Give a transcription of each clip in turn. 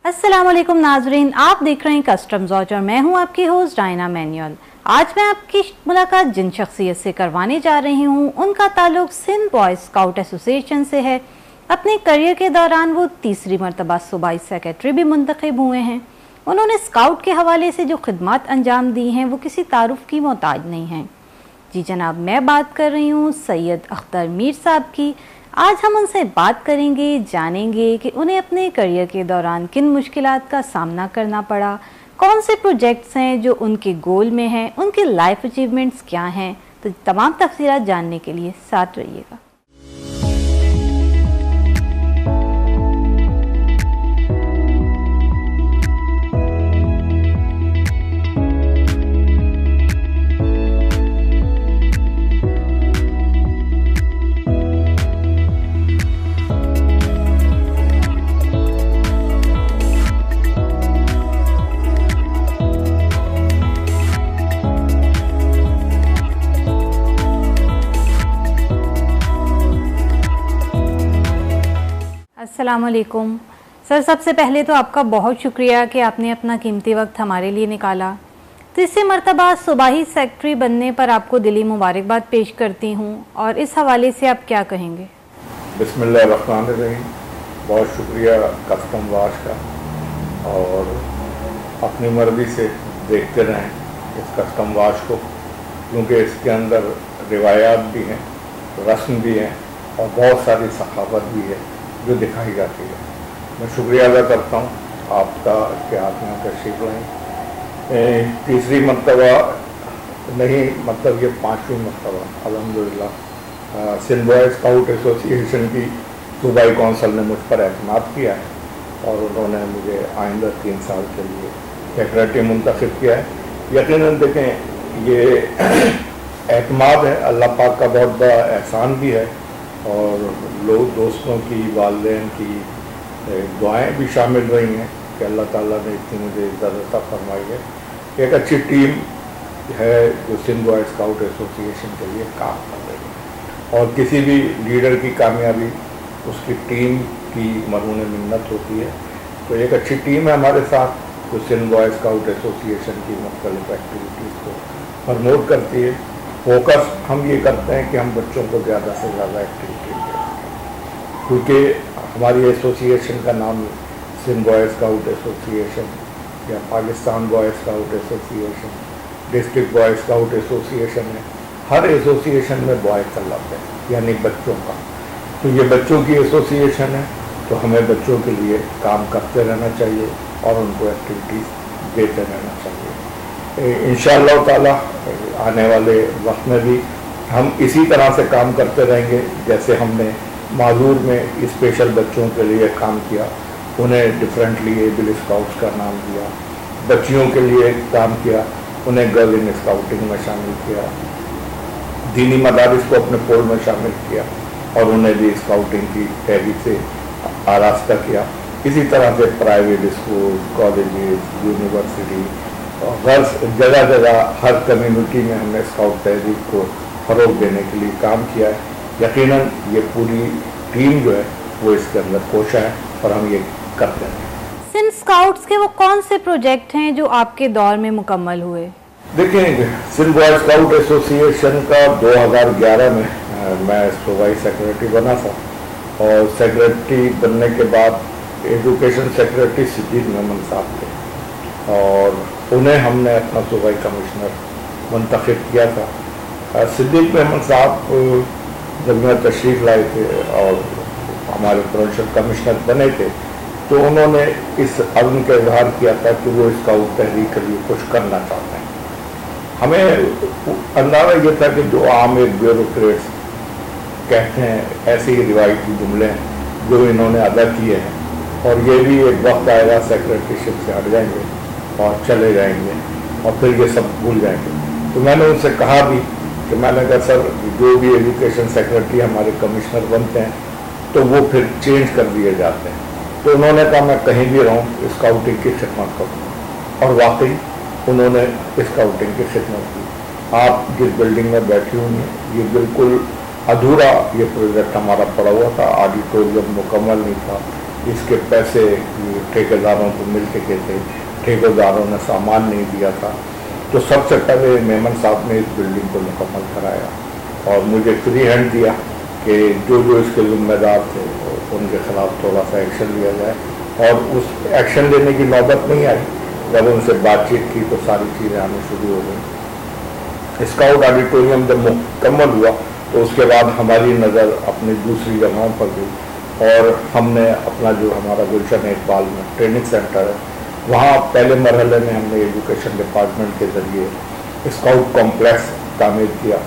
अस्सलाम वालेकुम नाजरीन, आप देख रहे हैं कस्टम्स वॉच और मैं हूं आपकी होस्ट डायना मैनुअल। आज मैं आपकी मुलाकात जिन शख्सियत से करवाने जा रही हूं उनका ताल्लुक सिंध बॉय स्काउट एसोसिएशन से है। अपने करियर के दौरान वो तीसरी मरतबा सूबाई सेक्रेटरी भी मुंतखब हुए हैं। उन्होंने स्काउट के हवाले से जो खिदमत अंजाम दी हैं वो किसी तारुफ की मोहताज नहीं हैं। जी जनाब, मैं बात कर रही हूँ सैयद अख्तर मीर साहब की। आज हम उनसे बात करेंगे, जानेंगे कि उन्हें अपने करियर के दौरान किन मुश्किलात का सामना करना पड़ा, कौन से प्रोजेक्ट्स हैं जो उनके गोल में हैं, उनके लाइफ अचीवमेंट्स क्या हैं। तो तमाम तफसीलात जानने के लिए साथ रहिएगा। अस्सलाम वालेकुम सर, सबसे पहले तो आपका बहुत शुक्रिया कि आपने अपना कीमती वक्त हमारे लिए निकाला। तीसरी मरतबा सूबाई सेक्रेटरी बनने पर आपको दिली मुबारकबाद पेश करती हूँ और इस हवाले से आप क्या कहेंगे? बिस्मिल्लाहिर्रहमानिर्रहीम। बहुत शुक्रिया कस्टम वॉच का, और अपनी मर्जी से देखते रहें इस कस्टम वॉच को, क्योंकि इसके अंदर रिवायात भी हैं, रस्म भी हैं और बहुत सारी सखावत भी है जो दिखाई जाती है। मैं शुक्रिया अदा करता हूँ आपका कि आप यहाँ तशरीफ़ लाएँ। तीसरी मरतबा नहीं, मतलब ये 5वीं मरतबा अल्हम्दुलिल्लाह सिंध बॉय स्काउट एसोसिएशन की सूबाई कौंसिल ने मुझ पर एतमाद किया है और उन्होंने मुझे आइंदा 3 साल के लिए सेक्रेटरी मुंतखब किया है। यकीनन देखें, ये एतमाद है, अल्लाह पाक का बहुत बड़ा एहसान भी है, और लोग दोस्तों की, वालिदैन की दुआएं भी शामिल रही हैं कि अल्लाह ताला ने इतनी मुझे इज़्ज़त फरमाई है। एक अच्छी टीम है जो सिंध बॉय स्काउट एसोसिएशन के लिए काम कर रही है, और किसी भी लीडर की कामयाबी उसकी टीम की मरहून मिन्नत होती है। तो एक अच्छी टीम है हमारे साथ जो सिंध बॉय स्काउट एसोसिएशन की मुख्तलिफ एक्टिविटीज़ को प्रमोट करती है। फोकस हम ये करते हैं कि हम बच्चों को ज़्यादा से ज़्यादा एक्टिविटी दें, क्योंकि हमारी एसोसिएशन का नाम सिंध बॉय स्काउट एसोसिएशन या Pakistan boy scout association, district boy scout association है। हर एसोसिएशन में बॉय का लफ्ज़ है, यानी बच्चों का। तो ये बच्चों की एसोसिएशन है, तो हमें बच्चों के लिए काम करते रहना चाहिए और उनको एक्टिविटीज़ देते रहना चाहिए। इंशाअल्लाह ताला आने वाले वक्त में भी हम इसी तरह से काम करते रहेंगे, जैसे हमने माजूर में स्पेशल बच्चों के लिए काम किया, उन्हें डिफरेंटली एबल स्काउट्स का नाम दिया, बच्चियों के लिए काम किया, उन्हें गर्ल इन स्काउटिंग में शामिल किया, दीनी मदारिस को अपने पोल में शामिल किया और उन्हें भी स्काउटिंग की तहरीक से आरास्ता किया। इसी तरह से प्राइवेट स्कूल, कॉलेजेस, यूनिवर्सिटी और हर जगह जगह हर कम्युनिटी में हमने स्काउट तहरीक को फ़रोग़ देने के लिए काम किया है। यकीनन ये पूरी टीम जो है वो इसके अंदर कोशा है और हम ये करते हैं। सिंध स्काउट्स के वो कौन से प्रोजेक्ट हैं जो आपके दौर में मुकम्मल हुए? देखिए, सिंध बॉय स्काउट एसोसिएशन का 2011 में मैं सूबाई सेक्रेटरी बना था, और सेक्रेटरी बनने के बाद एजुकेशन सेक्रेटरी सिद्दीक मेमन साहब थे, और उन्हें हमने अपना सूबाई कमिश्नर मुंतखब किया था। सिद्दीक मेमन साहब जब मैं तशरीफ़ लाए थे और हमारे प्रोविंशियल कमिश्नर बने थे, तो उन्होंने इस अज़्म का इजहार किया था कि वो स्काउट तहरीक के लिए कुछ करना चाहते हैं। हमें अंदाज़ा ये था कि जो आम एक ब्यूरोक्रेट्स कहते हैं, ऐसे ही रिवायती जुमले हैं जो इन्होंने अदा किए हैं, और ये भी एक वक्त आएगा सेक्रेटरीशिप से हट जाएंगे और चले जाएंगे और फिर ये सब भूल जाएंगे। तो मैंने उनसे कहा भी कि मैंने कहा सर, जो भी एजुकेशन सेक्रेटरी हमारे कमिश्नर बनते हैं तो वो फिर चेंज कर दिए जाते हैं। तो उन्होंने कहा मैं कहीं भी रहूँ स्काउटिंग की खिदमत करूँ, और वाकई उन्होंने स्काउटिंग की खिदमत की। आप जिस बिल्डिंग में बैठी हुई हैं, ये बिल्कुल अधूरा ये प्रोजेक्ट हमारा पड़ा हुआ था, ऑडिटोरियम मुकम्मल नहीं था, इसके पैसे ठेकेदारों को मिल चुके थे, ठेकेदारों ने सामान नहीं दिया था। तो सबसे पहले मेमन साहब ने इस बिल्डिंग को मुकम्मल कराया और मुझे फ्री हैंड दिया कि जो जो इसके जिम्मेदार थे उनके खिलाफ थोड़ा सा एक्शन लिया जाए, और उस एक्शन लेने की नौबत नहीं आई। जब उनसे बातचीत की तो सारी चीज़ें आनी शुरू हो गई। स्काउट ऑडिटोरियम जब मुकम्मल हुआ तो उसके बाद हमारी नज़र अपनी दूसरी जगहों पर गई और हमने अपना जो हमारा गुलशन इकबाल में ट्रेनिंग सेंटर है, वहाँ पहले मरहले में हमने एजुकेशन डिपार्टमेंट के ज़रिए स्काउट कॉम्प्लेक्स तामीर किया,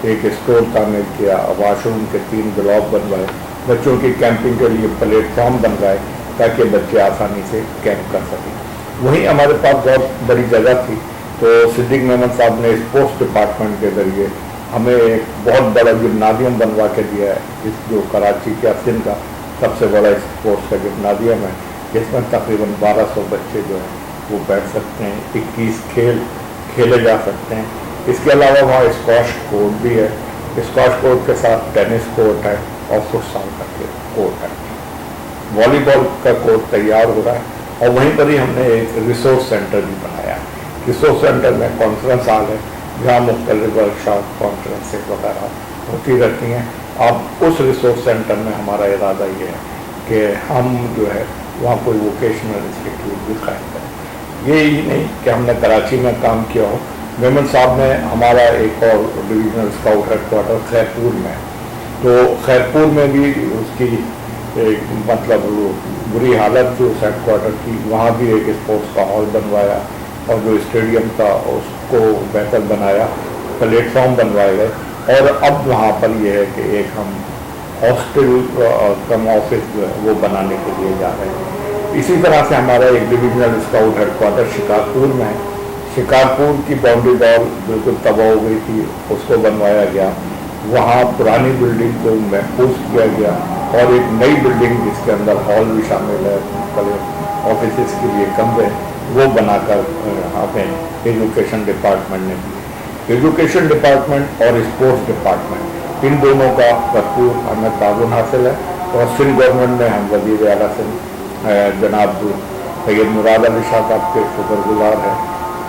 एक स्टोर तामीर किया, वाशरूम के 3 ब्लॉक बनवाए, बच्चों की कैंपिंग के लिए प्लेटफॉर्म बनवाए ताकि बच्चे आसानी से कैंप कर सकें। वहीं हमारे पास बहुत बड़ी जगह थी तो सिद्दीक मेमन साहब ने स्पोर्ट्स डिपार्टमेंट के ज़रिए हमें एक बहुत बड़ा जिम्नाजियम बनवा के दिया है, इस जो कराची का सिंध का सबसे बड़ा स्पोर्ट्स का जिम्नाजियम है, जिसमें तकरीबन 1200 बच्चे जो हैं वो बैठ सकते हैं, 21 खेल खेले जा सकते हैं। इसके अलावा वहाँ स्क्वाश कोर्ट भी है, स्क्वाश कोर्ट के साथ टेनिस कोर्ट है और फुटसाल का कोर्ट है, वॉलीबॉल का कोर्ट तैयार हो रहा है। और वहीं पर ही हमने एक रिसोर्स सेंटर भी बनाया। रिसोर्स सेंटर में कॉन्फ्रेंस हॉल है जहाँ मुख्तलिफ वर्कशॉप कॉन्फ्रेंसेस वगैरह होती रहती हैं। अब उस रिसोर्स सेंटर में हमारा इरादा ये है कि हम जो है वहाँ कोई वोकेशनल इंस्टीट्यूट भी कायम करें। ये ही नहीं कि हमने कराची में काम किया हो, मेमन साहब ने हमारा एक और डिविजनल स्काउट हेडक्वार्टर खैरपुर में, तो खैरपुर में भी उसकी मतलब बुरी हालत थी उस हेडक्वार्टर की, वहाँ भी एक स्पोर्ट्स का हॉल बनवाया और जो स्टेडियम था उसको बेहतर बनाया, प्लेटफॉर्म बनवाए गए और अब वहाँ पर यह है कि एक हम हॉस्टल कम ऑफिस जो है वो बनाने के लिए जा रहे हैं। इसी तरह से हमारा एक डिविजनल स्काउट हेडक्वार्टर शिकारपुर में है। शिकारपुर की बाउंड्री वॉल बिल्कुल तबाह हो गई थी, उसको बनवाया गया, वहाँ पुरानी बिल्डिंग को महफूज किया गया और एक नई बिल्डिंग जिसके अंदर हॉल भी शामिल है, ऑफिस के लिए कमरे, वो बनाकर हमें एजुकेशन डिपार्टमेंट ने दी। एजुकेशन डिपार्टमेंट और स्पोर्ट्स डिपार्टमेंट इन दोनों का भरपूर हमें ताउन हासिल है और सिंध गवर्नमेंट में हम वज़ीर आला सिंध जनाब सैयद मुराद अली शाह साहब के शुक्रगुजार हैं,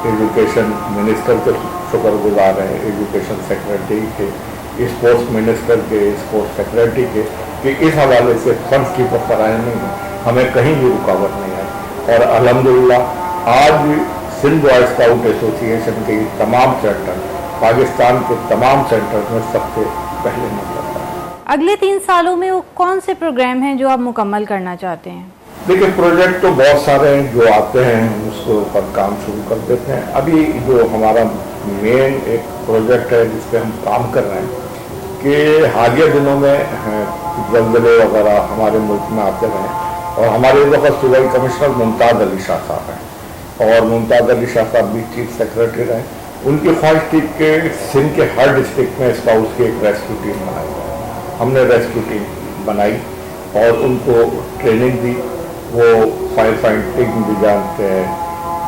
एजुकेशन मिनिस्टर के शुक्रगुजार हैं, एजुकेशन सेक्रेटरी के, स्पोर्ट्स मिनिस्टर के, स्पोर्ट्स सेक्रेटरी के, कि इस हवाले से फंड्स की फराहमी में हमें कहीं भी रुकावट नहीं आई और अल्हम्दुलिल्लाह आज सिंध बॉय स्काउट एसोसिएशन के तमाम सेंटर पाकिस्तान के तमाम सेंटर में सबसे पहले नंबर पर है। अगले 3 सालों में वो कौन से प्रोग्राम हैं जो आप मुकम्मल करना चाहते हैं? देखिए, प्रोजेक्ट तो बहुत सारे हैं जो आते हैं उसको ऊपर काम शुरू कर देते हैं। अभी जो हमारा मेन एक प्रोजेक्ट है जिस पे हम काम कर रहे हैं कि हालिया दिनों में ज़लज़ले वगैरह हमारे मुल्क में आते रहे और हमारे इस वक्त सूबाई कमिश्नर मुमताज़ अली शाह साहब हैं और मुमताज़ अली शाह साहब भी चीफ सेक्रेटरी रहे। उनकी ख्वाहिश थी कि सिंध के हर डिस्ट्रिक्ट में स्काउट्स की एक रेस्क्यू टीम बनाई जाए। हमने रेस्क्यू टीम बनाई और उनको ट्रेनिंग दी, वो फायर फाइटिंग भी जानते हैं,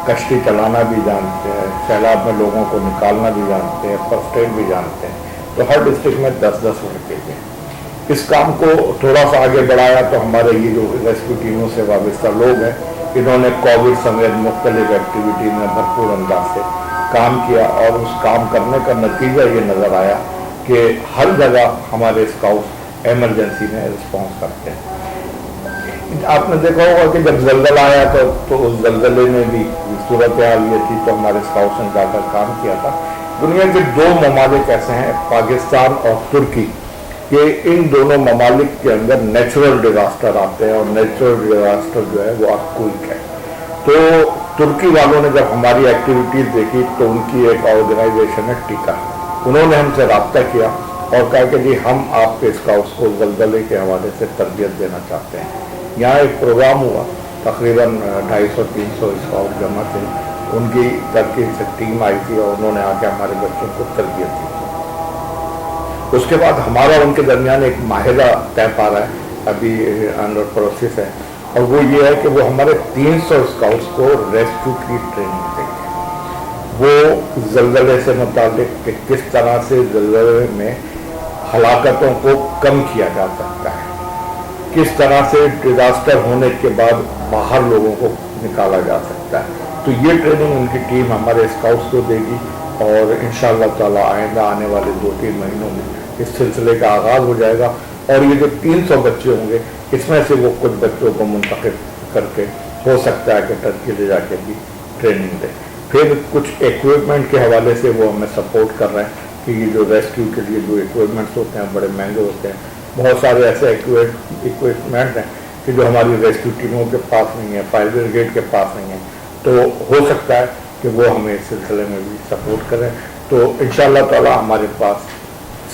कश्ती चलाना भी जानते हैं, सैलाब में लोगों को निकालना भी जानते हैं, फर्स्ट एड भी जानते हैं। तो हर डिस्ट्रिक्ट में 10-10 लड़के थे। इस काम को थोड़ा सा आगे बढ़ाया तो हमारे ये जो रेस्क्यू टीमों से वाबस्ता लोग हैं इन्होंने कोविड समेत मुख्तलिफ एक्टिविटी में भरपूर अंदाज से काम किया और उस काम करने का नतीजा ये नज़र आया कि हर जगह हमारे स्काउट्स एमरजेंसी में रिस्पॉन्स करते हैं। आपने देखा होगा कि जब ज़लज़ला आया तो उस ज़लज़ले में भी सूरत हाल ये थी तो हमारे स्काउट्स ने जाकर काम किया था। दुनिया के 2 ममालिक ऐसे हैं, पाकिस्तान और तुर्की, कि इन दोनों ममालिक के अंदर नेचुरल डिजास्टर आते हैं और नेचुरल डिजास्टर जो है वो अक्यूट है। तो तुर्की वालों ने जब हमारी एक्टिविटीज़ देखी तो उनकी एक ऑर्गेनाइजेशन है टीका, उन्होंने हमसे रब्ता किया और कहा कि जी हम आपके स्काउट्स को ज़लज़ले के हवाले से तरबियत देना चाहते हैं। यहाँ एक प्रोग्राम हुआ, तकरीबन 250-300 स्काउट जमा थे, उनकी टर्की से टीम आई थी और उन्होंने आके हमारे बच्चों को तरबियत दी। उसके बाद हमारा उनके दरमियान एक माहिदा तय पा रहा है, अभी अंडर प्रोसेस है, और वो ये है कि वो हमारे 300 स्काउट्स को रेस्क्यू की ट्रेनिंग देंगे। वो ज़लज़ले से मुताबिक कि किस तरह से ज़लज़ले में हलाकतों को कम किया जा सकता है किस तरह से डिजास्टर होने के बाद बाहर लोगों को निकाला जा सकता है। तो ये ट्रेनिंग उनकी टीम हमारे स्काउट्स को देगी और इंशाअल्लाह ताला आइंदा आने वाले 2-3 महीनों में इस सिलसिले का आगाज़ हो जाएगा। और ये जो 300 बच्चे होंगे इसमें से वो कुछ बच्चों को मुंतखब करके हो सकता है कि टर्की ले जाके भी ट्रेनिंग दें। फिर कुछ इक्विपमेंट के हवाले से वो हमें सपोर्ट कर रहे हैं कि ये जो रेस्क्यू के लिए जो इक्विपमेंट्स होते हैं बड़े महंगे होते हैं, बहुत सारे ऐसे इक्विपमेंट हैं कि जो हमारी रेस्क्यू टीमों के पास नहीं है, फायर ब्रिगेड के पास नहीं है। तो हो सकता है कि वो हमें इस सिलसिले में भी सपोर्ट करें। तो इंशाअल्लाह ताला हमारे पास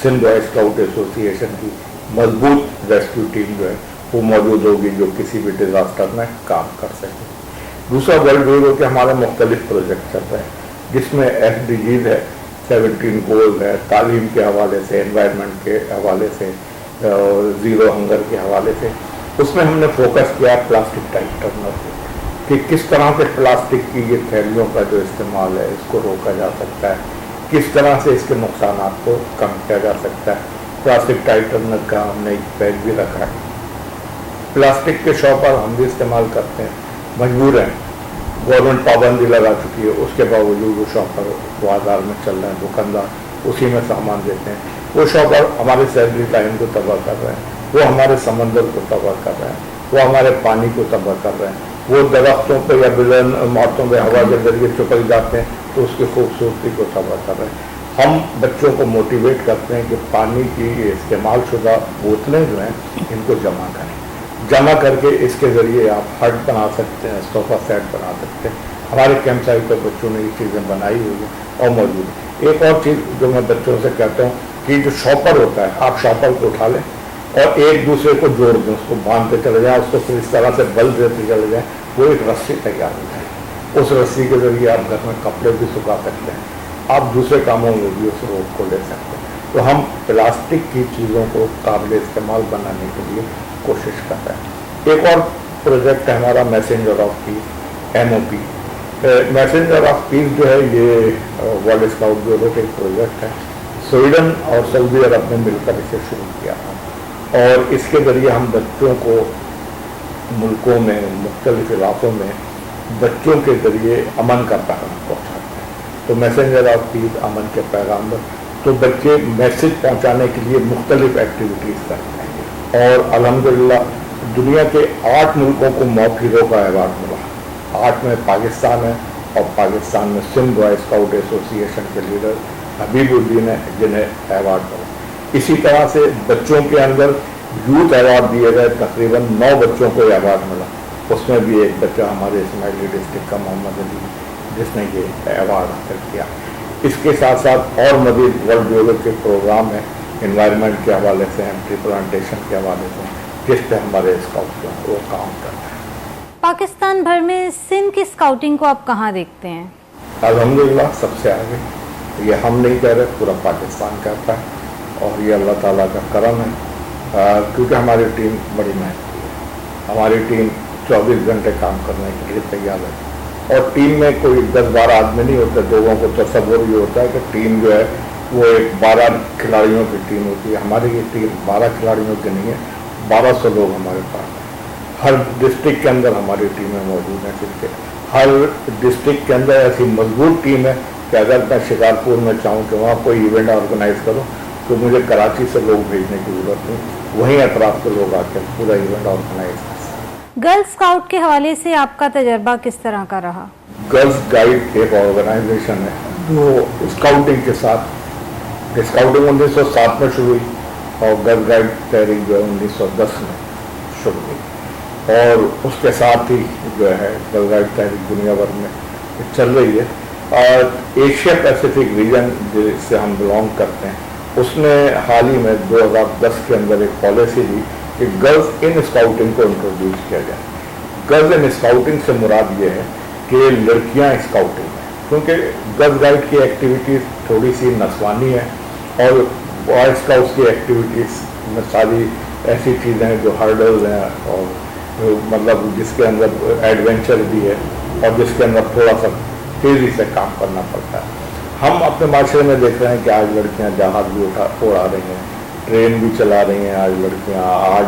सिंध बॉय स्काउट एसोसिएशन की मजबूत रेस्क्यू टीम जो है वो मौजूद होगी जो किसी भी डिजास्टर में काम कर सके। दूसरा वर्ल्ड वीरो के हमारे मुख्तलिफ प्रोजेक्ट चल रहे हैं जिसमें SDGs है, 17 गोल्स है, तालीम के हवाले से, एनवायरनमेंट के हवाले से, ज़ीरो हंगर के हवाले से। उसमें हमने फोकस किया प्लास्टिक टाइप टर्नर पे कि किस तरह से प्लास्टिक की ये थैलियों का जो इस्तेमाल है इसको रोका जा सकता है, किस तरह से इसके नुकसानात को कम किया जा सकता है। प्लास्टिक टाइप टर्नर का हमने एक बैग भी रखा है। प्लास्टिक के शॉपर हम भी इस्तेमाल करते हैं, मजबूर हैं, गवर्नमेंट पाबंदी लगा चुकी है, उसके बावजूद वो शॉपर बाजार में चल रहे हैं, दुकानदार उसी में सामान देते हैं। वो शॉपर हमारे सैलरी लाइन को तबाह कर रहे हैं, वो हमारे समंदर को तबाह कर रहे हैं, वो हमारे पानी को तबाह कर रहे हैं, वो दरख्तों पर या बिलन इमारतों पर हवा के जरिए चिपक जाते हैं तो उसकी खूबसूरती को तबाह कर रहे हैं। हम बच्चों को मोटिवेट करते हैं कि पानी की इस्तेमाल शुदा बोतलें जो हैं इनको जमा करें, जमा करके इसके ज़रिए आप हट बना सकते हैं, सोफ़ा सेट बना सकते हैं। हमारे कैंप साइट पर बच्चों ने ये चीज़ें बनाई हुई है और मौजूद है। एक और चीज़ जो मैं बच्चों से कहता हूँ कि जो शॉपर होता है, आप शॉपर को उठा लें और एक दूसरे को जोड़ दें, उसको बांधते चले जाएँ, उसको फिर इस तरह से बल देते चले जाएँ, वो एक रस्सी तैयार हो जाए। उस रस्सी के ज़रिए आप घर में कपड़े भी सुखा सकते हैं, आप दूसरे कामों में भी उस रोग को ले सकते हैं। तो हम प्लास्टिक की चीज़ों को काबिल इस्तेमाल बनाने के लिए कोशिश कर रहे हैं। एक और प्रोजेक्ट है हमारा messenger of peace, MOP। Messenger of peace जो है ये वर्ल्ड स्काउट ब्यूरो का एक प्रोजेक्ट है। स्वीडन और सऊदी अरब ने मिलकर इसे शुरू किया था और इसके ज़रिए हम बच्चों को मुल्कों में, मुख्तलिफ इलाकों में बच्चों के ज़रिए अमन का पैगाम पहुँचाते हैं। तो मैसेंजर ऑफ पीस, अमन के पैगाम, तो बच्चे मैसेज पहुँचाने के लिए मुख्तलिफ एक्टिविटीज़ करते हैं और अल्हम्दुलिल्लाह दुनिया के 8 मुल्कों को मॉप हीरो का अवार्ड मिला। 8 में पाकिस्तान है और पाकिस्तान में सिंध बॉय स्काउट एसोसिएशन के लीडर हबीबुद्दीन है जिन्हें अवार्ड मिला। इसी तरह से बच्चों के अंदर यूथ अवार्ड दिए गए, तकरीबन 9 बच्चों को अवार्ड मिला। उसमें भी एक बच्चा हमारे इस्माइली डिस्ट्रिक्ट का मोहम्मद अली जिसने ये अवार्ड हासिल किया। इसके साथ साथ और मज़ीद वर्ल्ड ब्यूरो के प्रोग्राम हैं एनवायरनमेंट के हवाले से हैं, ट्री प्लांटेशन के हवाले से, जिस पे हमारे स्काउट जो वो काम करते हैं। पाकिस्तान भर में सिंध की स्काउटिंग को आप कहाँ देखते हैं? अल्हम्दुलिल्लाह सबसे आगे, ये हम नहीं कह रहे, पूरा पाकिस्तान कहता है और ये अल्लाह ताला का करम है क्योंकि हमारी टीम बड़ी मेहनती है। हमारी टीम 24 घंटे काम करने के लिए तैयार है और टीम में कोई 10-12 आदमी नहीं होते। लोगों को तसव्वुर ये होता है कि टीम जो है वो एक 12 खिलाड़ियों की टीम होती है। हमारी ये टीम 12 खिलाड़ियों की नहीं है, 1200 लोग हमारे पास हैं। हर डिस्ट्रिक्ट के अंदर हमारी टीमें मौजूद हैं, क्योंकि हर डिस्ट्रिक्ट के अंदर ऐसी मजबूत टीम है कि अगर मैं शिकारपुर में चाहूँ कि वहाँ कोई इवेंट ऑर्गेनाइज करूँ तो मुझे कराची से लोग भेजने की ज़रूरत नहीं, वहीं अतराफ के लोग आकर पूरा इवेंट ऑर्गेनाइज कर सकते। गर्ल स्काउट के हवाले से आपका तजर्बा किस तरह का रहा? गर्ल्स गाइड एक ऑर्गेनाइजेशन है जो स्काउटिंग के साथ, स्काउटिंग 1907 में शुरू हुई और गर्ल्स गाइड तहरीक जो है 1910 में शुरू हुई और उसके साथ ही जो है गर्ल्स गाइड तहरीक दुनिया भर में चल रही है। और एशिया पैसिफिक रीजन जिससे हम बिलोंग करते हैं उसने हाल ही में 2010 के अंदर एक पॉलिसी दी कि गर्ल्स इन स्काउटिंग को इंट्रोड्यूस किया जाए। गर्ल्स इन स्काउटिंग से मुराद ये है कि लड़कियां स्काउटिंग में, क्योंकि गर्ल्स गाइड की एक्टिविटीज़ थोड़ी सी नस्वानी है और बॉय स्काउट्स की एक्टिविटीज़ में सारी ऐसी चीज़ें हैं जो हर्डल्स हैं और मतलब जिसके अंदर एडवेंचर भी है और जिसके अंदर थोड़ा सा तेज़ी से काम करना पड़ता है। हम अपने माशरे में देख रहे हैं कि आज लड़कियां जहाज भी उड़ा रही हैं, ट्रेन भी चला रही हैं आज लड़कियां, आज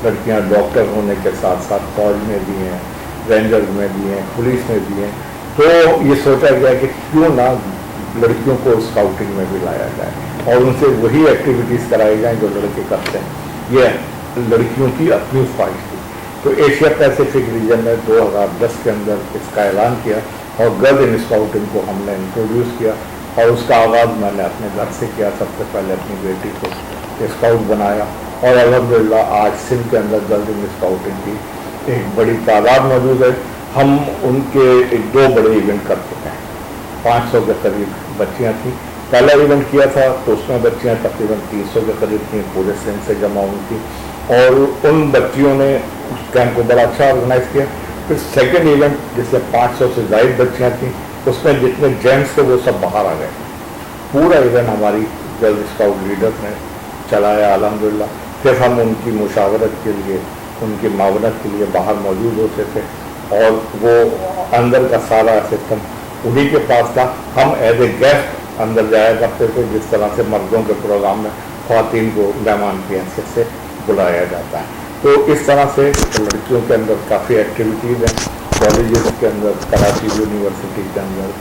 लड़कियां डॉक्टर होने के साथ साथ फौज में भी हैं, रेंजर्स में भी हैं, पुलिस में भी हैं। तो ये सोचा गया कि क्यों ना लड़कियों को स्काउटिंग में भी लाया जाए और उनसे वही एक्टिविटीज़ कराई जाएँ जो लड़के करते हैं। ये लड़कियों की अपनी ख्वाहिश थी। तो एशिया पैसिफिक रीजन में 2010 के अंदर इसका ऐलान किया और गर्ल इन स्काउटिंग को हमने इंट्रोड्यूस किया और उसका आगाज़ मैंने अपने घर से किया। सबसे पहले अपनी बेटी को स्काउट बनाया और अल्हम्दुलिल्लाह आज सिंध के अंदर गर्ल इन स्काउटिंग की एक बड़ी तादाद मौजूद है। हम उनके 2 बड़े इवेंट कर चुके हैं। 500 के करीब बच्चियाँ थी। पहला इवेंट किया था तो उसमें बच्चियाँ तकरीबन 300 के करीब थी, पूरे सिंध से जमा हुई थी और उन बच्चियों ने उस कैंप को बड़ा अच्छा ऑर्गेनाइज किया। फिर सेकेंड इवेंट जिसमें 500 से ज़ायद बच्चियाँ थी, उसमें जितने जेंट्स थे वो सब बाहर आ गए। पूरा इवेंट हमारी गर्ल स्काउट लीडर ने चलाया अल्हम्दुलिल्लाह। फिर हम उनकी मुशावरत के लिए, उनकी मावनत के लिए बाहर मौजूद होते थे और वो अंदर का सारा सिस्टम उन्हीं के पास था। हम एज ए गेस्ट अंदर जाया करते थे, जिस तरह से मर्दों के प्रोग्राम में ख्वातीन को मेहमान की हैसियत से बुलाया जाता है। तो इस तरह से लड़कियों के अंदर काफ़ी एक्टिविटीज़ हैं। कॉलेजेस के अंदर, कराची यूनिवर्सिटी के अंदर,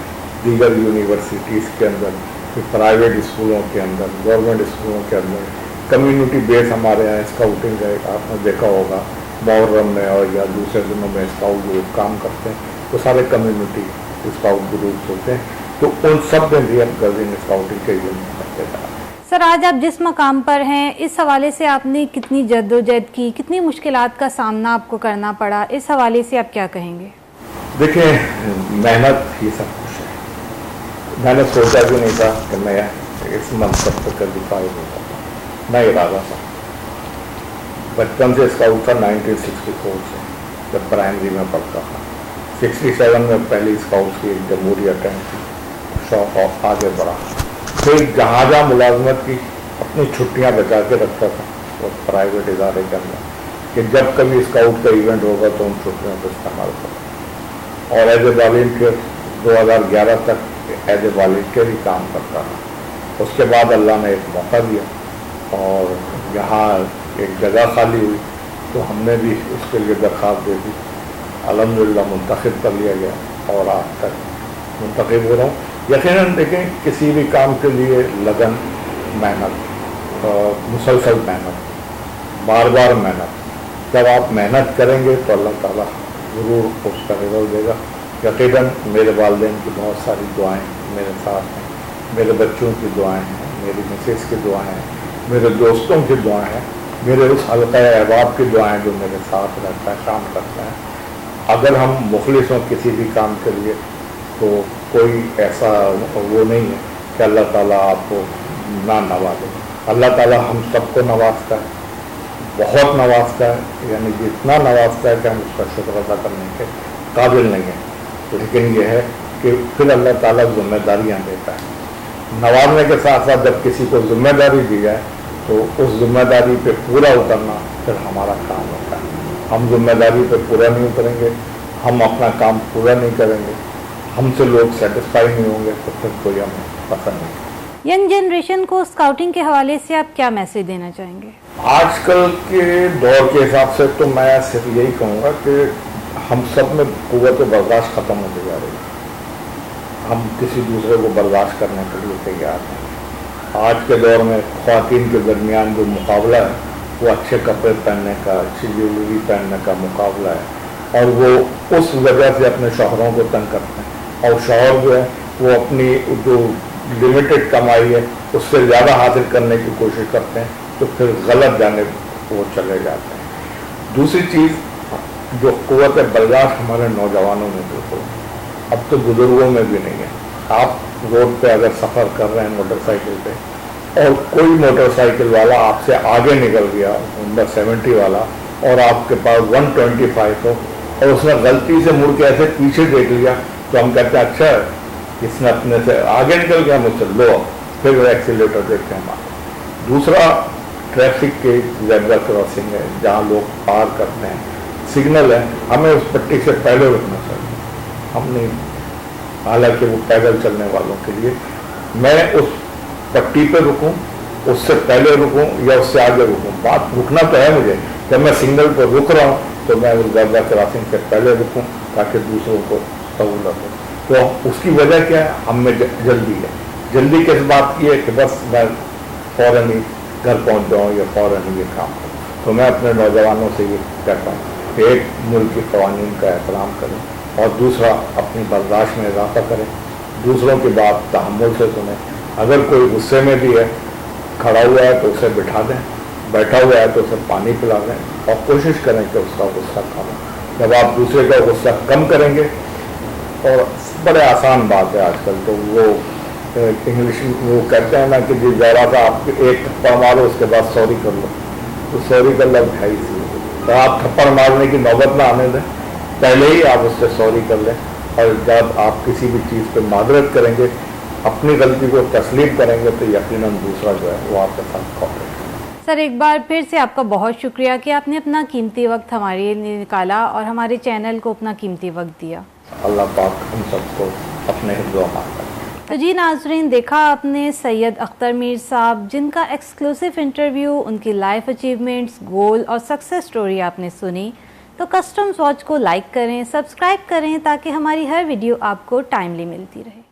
दीगर यूनिवर्सिटीज़ के अंदर, फिर प्राइवेट स्कूलों के अंदर, गवर्नमेंट स्कूलों के अंदर, कम्युनिटी बेस हमारे यहाँ स्काउटिंग है। आपने देखा होगा मुहर्रम में और या दूसरे दिनों में स्काउट ग्रुप काम करते हैं, तो सारे कम्युनिटी स्काउट ग्रुप्स होते हैं। तो उन सब में भी हम गर्ल इन स्काउटिंग के इवेंट करते हैं। सर, आज आप जिस मकाम पर हैं, इस हवाले से आपने कितनी जद्दोजहद की, कितनी मुश्किलात का सामना आपको करना पड़ा, इस हवाले से आप क्या कहेंगे? देखिए, मेहनत ही सब कुछ है। मैंने सोचा भी नहीं था कि मैं इस मनसब पर कभी फायद होता था। मैं इरादा था, बचपन से स्काउट था 1964 से, जब प्राइमरी में पढ़ता था। 67 में पहली स्काउट की जमहूरी अटेम्प्ट की, शौक और आगे बढ़ा। फिर जहाँ जहाँ मुलाजमत की अपनी छुट्टियाँ बचा के रखता था और प्राइवेट इदारे के अंदर कि जब कभी स्काउट का इवेंट होगा तो उन छुट्टियों को इस्तेमाल करें। और एज ए वॉलंटियर 2011 तक एज ए वॉलंटियर ही काम करता रहा। उसके बाद अल्लाह ने एक मौका दिया और यहाँ एक जगह खाली हुई तो हमने भी उसके लिए दरख्वास्त दे दी। अल्हम्दुलिल्लाह मुंतखब कर लिया गया और आज तक मुंतखब हो रहा हूँ। यकीनन देखें, किसी भी काम के लिए लगन, मेहनत, मुसलसल मेहनत, बार बार मेहनत। जब आप मेहनत करेंगे तो अल्लाह ताला ज़रूर उसका रिजल्ट देगा। यकीनन मेरे वालिदैन की बहुत सारी दुआएं मेरे साथ हैं, मेरे बच्चों की दुआएं हैं, मेरी मिसेस की दुआएं हैं, मेरे दोस्तों की दुआएं हैं, मेरे उस हल्का अहबाब की दुआएं जो मेरे साथ रहता है, काम करता है। अगर हम मुखलिस हों किसी भी काम के लिए तो कोई ऐसा वो नहीं है कि अल्लाह ताला आपको ना नवाजे। अल्लाह ताला हम सबको नवाजता है, बहुत नवाजता है, यानी जितना नवाजता है कि हम उसका शुक्र अदा करने के काबिल नहीं है। लेकिन ये है कि फिर अल्लाह ताला जिम्मेदारियाँ देता है। नवाजने के साथ साथ जब किसी को जिम्मेदारी दी जाए तो उस जिम्मेदारी पे पूरा उतरना फिर हमारा काम होता है। हम जिम्मेदारी पे पूरा नहीं उतरेंगे, हम अपना काम पूरा नहीं करेंगे, हमसे लोग सेटिस्फाई नहीं होंगे तो फिर कोई हमें पसंद नहीं। यंग जनरेशन को स्काउटिंग के हवाले से आप क्या मैसेज देना चाहेंगे? आजकल के दौर के हिसाब से तो मैं सिर्फ यही कहूँगा कि हम सब में कुव्वत बर्दाश्त ख़त्म होती जा रही है। हम किसी दूसरे को बर्दाश्त करने के लिए तैयार हैं। आज के दौर में ख़वातीन के दरमियान जो मुकाबला है वो अच्छे कपड़े पहनने का, अच्छी ज्वेलरी पहनने का मुकाबला है और वो उस वजह से अपने शौहरों को तंग करते हैं और शौहर जो है वो अपनी जो लिमिटेड कमाई है उससे ज़्यादा हासिल करने की कोशिश करते हैं, तो फिर गलत जानिब वो चले जाते हैं। दूसरी चीज़ जो कुव्वत बर्दाश्त हमारे नौजवानों में बिल्कुल, अब तो बुजुर्गों में भी नहीं है। आप रोड पे अगर सफ़र कर रहे हैं मोटरसाइकिल पे और कोई मोटरसाइकिल वाला आपसे आगे निकल गया, नंबर 70 वाला, और आपके पास 125 हो और उसने गलती से मुड़ के ऐसे पीछे देख लिया तो हम कहते हैं अच्छा इसने अपने से आगे निकल गया मुझसे, लो फिर वो एक्सीलेटर देखते हैं। दूसरा ट्रैफिक के ज़ेब्रा क्रॉसिंग है, जहाँ लोग पार करते हैं, सिग्नल है, हमें उस पट्टी से पहले रुकना चाहिए। हम नहीं, हालांकि वो पैदल चलने वालों के लिए मैं उस पट्टी पे रुकूं उससे पहले रुकूं या उससे आगे रुकूं। बात रुकना तो है मुझे, जब मैं सिग्नल पर रुक रहा हूं तो मैं उस ज़ेब्रा क्रॉसिंग से पहले रुकूं ताकि दूसरों को सहूलत हो। तो उसकी वजह क्या है, हम में जल्दी है। जल्दी किस बात की है कि बस मैं फ़ौरन ही घर पहुंच जाऊँ या फ़ौरन ही ये काम करूँ। तो मैं अपने नौजवानों से ये कहता हूँ कि एक मुल्क के क़वानीन का एहतराम करें और दूसरा अपनी बर्दाश्त में इजाफा करें, दूसरों की बात तहम्मुल से सुनें। अगर कोई गुस्से में भी है, खड़ा हुआ है तो उसे बिठा दें, बैठा हुआ है तो उसे पानी पिला दें और कोशिश करें कि उसका गुस्सा कम हो। जब आप दूसरे का गुस्सा कम करेंगे, और बड़े आसान बात है आजकल तो वो इंग्लिश में वो कहते हैं ना कि जी ज़रा सा आप एक थप्पड़ मारो उसके बाद सॉरी कर लो, तो सॉरी का लफ्ज़ है ही। तो आप थप्पड़ मारने की नौबत ना आने दें, पहले ही आप उससे सॉरी कर लें। और जब आप किसी भी चीज़ पर मादरत करेंगे, अपनी गलती को तस्लीम करेंगे, तो यकीनन दूसरा जो है वो आपके साथ कॉपरेट। सर, एक बार फिर से आपका बहुत शुक्रिया कि आपने अपना कीमती वक्त हमारे लिए निकाला और हमारे चैनल को अपना कीमती वक्त दिया। अल्लाह पाक हम सबको अपने हिफ्ज़-ओ-अमान में। तो जी नाज़रीन, देखा आपने सैयद अख्तर मीर साहब, जिनका एक्सक्लूसिव इंटरव्यू, उनकी लाइफ अचीवमेंट्स, गोल और सक्सेस स्टोरी आपने सुनी। तो कस्टम्स वॉच को लाइक करें, सब्सक्राइब करें ताकि हमारी हर वीडियो आपको टाइमली मिलती रहे।